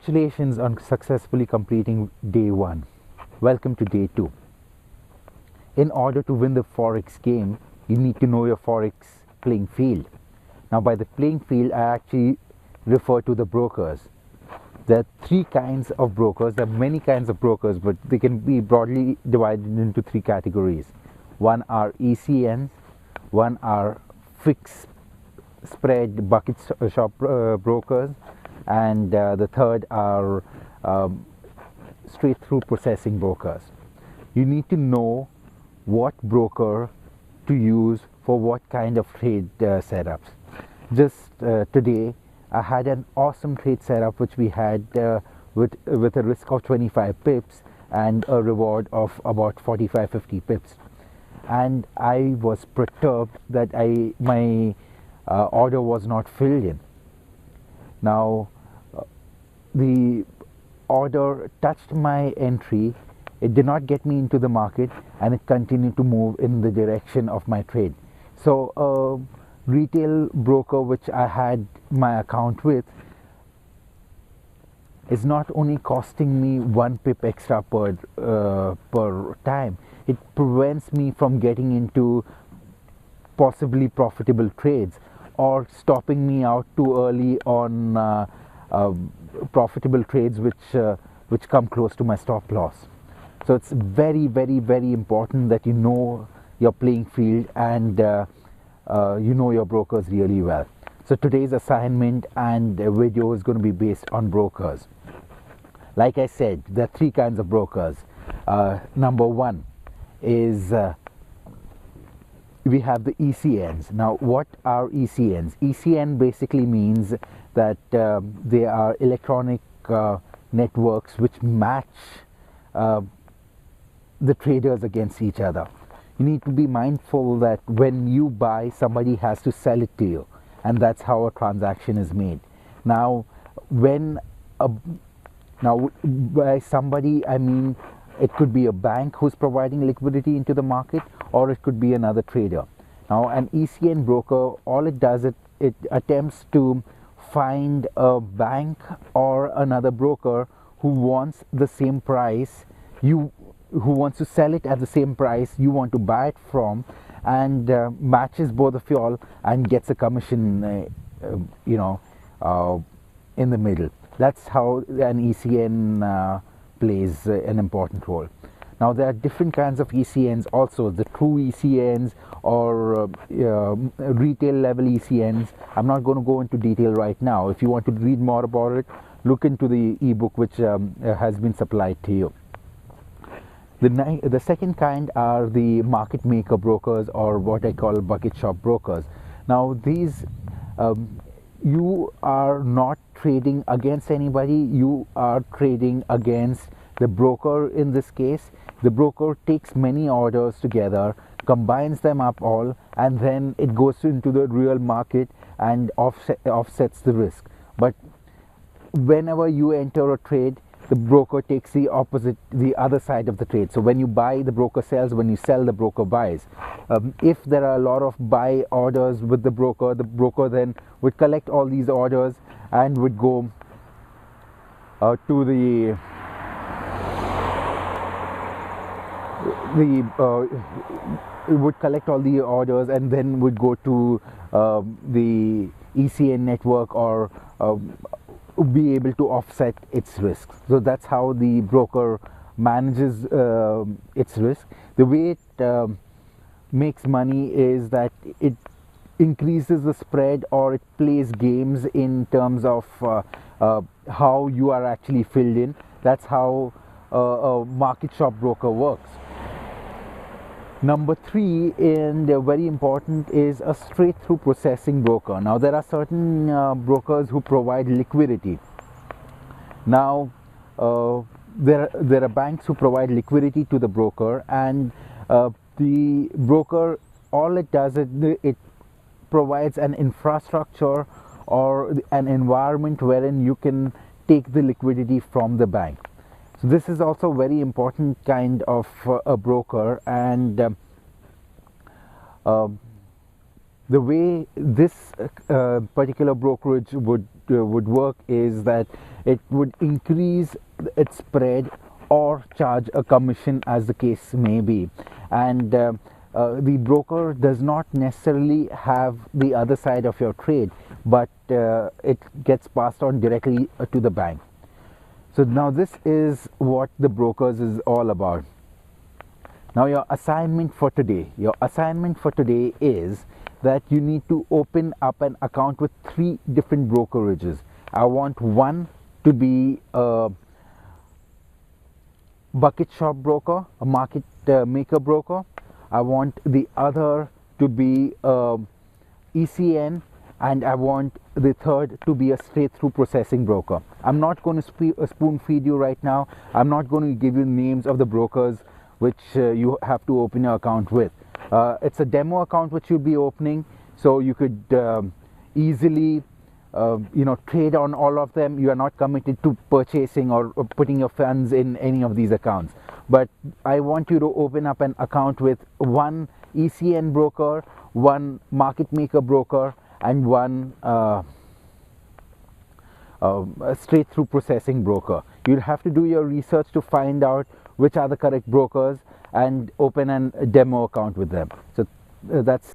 Congratulations on successfully completing day 1. Welcome to day 2. In order to win the forex game, you need to know your forex playing field. Now, by the playing field, I actually refer to the brokers. There are 3 kinds of brokers. There are many kinds of brokers, but they can be broadly divided into 3 categories. One are ECNs, one are fixed spread bucket shop brokers, and the third are straight through processing brokers. You need to know what broker to use for what kind of trade setups. Just today I had an awesome trade setup which we had with a risk of 25 pips and a reward of about 45-50 pips, and I was perturbed that my order was not filled in. Now, the order touched my entry, it did not get me into the market, and it continued to move in the direction of my trade. So, a retail broker which I had my account with is not only costing me 1 pip extra per time, it prevents me from getting into possibly profitable trades, or stopping me out too early on profitable trades which come close to my stop loss. So it's very, very, very important that you know your playing field and you know your brokers really well. So today's assignment and video is going to be based on brokers. Like I said, there are 3 kinds of brokers. Number 1 is we have the ECNs. Now, what are ECNs? ECN basically means that they are electronic networks which match the traders against each other. You need to be mindful that when you buy, somebody has to sell it to you, and that's how a transaction is made. Now, by somebody, I mean it could be a bank who's providing liquidity into the market, or it could be another trader. Now, an ECN broker, all it does, it attempts to find a bank or another broker who wants the same price, who wants to sell it at the same price you want to buy it from, and matches both of you all and gets a commission in the middle. That's how an ECN plays an important role. Now, there are different kinds of ECNs also, the true ECNs or retail level ECNs. I'm not going to go into detail right now. If you want to read more about it, look into the ebook which has been supplied to you. The second kind are the market maker brokers, or what I call bucket shop brokers. Now, these you are not trading against anybody, you are trading against the broker. In this case, the broker takes many orders together, combines them up all, and then it goes into the real market and offsets the risk. But whenever you enter a trade, the broker takes the other side of the trade. So when you buy, the broker sells. When you sell, the broker buys. If there are a lot of buy orders with the broker then would collect all these orders and would go to the would collect all the orders and then would go to the ECN network, or be able to offset its risks. So that's how the broker manages its risk. The way it makes money is that it increases the spread, or it plays games in terms of how you are actually filled in. That's how a market shop broker works. Number 3, and very important, is a straight through processing broker. Now, there are certain brokers who provide liquidity. Now, there are banks who provide liquidity to the broker, and the broker, all it does is it provides an infrastructure or an environment wherein you can take the liquidity from the bank. So this is also a very important kind of a broker, and The way this particular brokerage would work is that it would increase its spread or charge a commission, as the case may be, and the broker does not necessarily have the other side of your trade, but it gets passed on directly to the bank. So now this is what the brokers is all about. Now your assignment for today is that you need to open up an account with 3 different brokerages. I want one to be a bucket shop broker, a market maker broker. I want the other to be ECN, and I want the third to be a straight through processing broker. I'm not going to spoon feed you right now. I'm not going to give you names of the brokers which you have to open your account with. It's a demo account which you'll be opening, so you could easily trade on all of them. You are not committed to purchasing or putting your funds in any of these accounts, but I want you to open up an account with one ECN broker, one market maker broker, and one straight through processing broker. You'll have to do your research to find out which are the correct brokers and open a demo account with them. So that's